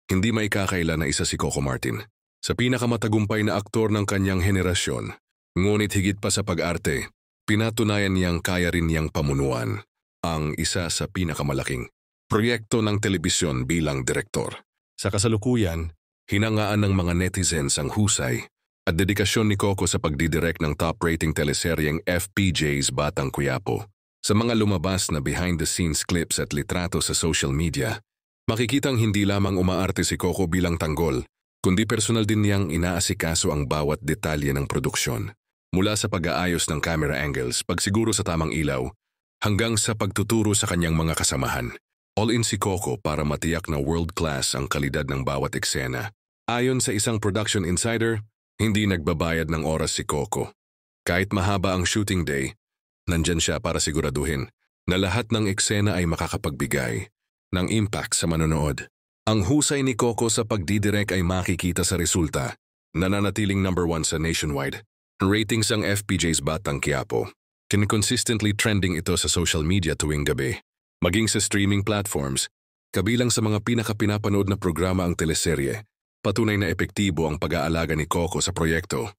Hindi may kakaila na isa si Coco Martin. Sa pinakamatagumpay na aktor ng kanyang henerasyon, ngunit higit pa sa pag-arte, pinatunayan niyang kaya rin niyang pamunuan ang isa sa pinakamalaking proyekto ng telebisyon bilang direktor. Sa kasalukuyan, hinangaan ng mga netizens ang husay at dedikasyon ni Coco sa pagdidirect ng top-rating teleseryeng FPJ's Batang Quiapo. Sa mga lumabas na behind-the-scenes clips at litrato sa social media, makikitang hindi lamang umaarte si Coco bilang tanggol, kundi personal din niyang inaasikaso ang bawat detalye ng produksyon. Mula sa pag-aayos ng camera angles, pagsiguro sa tamang ilaw, hanggang sa pagtuturo sa kanyang mga kasamahan. All in si Coco para matiyak na world-class ang kalidad ng bawat eksena. Ayon sa isang production insider, hindi nagbabayad ng oras si Coco. Kahit mahaba ang shooting day, nandyan siya para siguraduhin na lahat ng eksena ay makakapagbigay ng impact sa manonood. Ang husay ni Coco sa pagdidirect ay makikita sa resulta. Nananatiling number 1 sa nationwide ratings ang FPJ's Batang Quiapo. Consistently trending ito sa social media tuwing gabi. Maging sa streaming platforms, kabilang sa mga pinakapinapanood na programa ang teleserye, patunay na epektibo ang pag-aalaga ni Coco sa proyekto.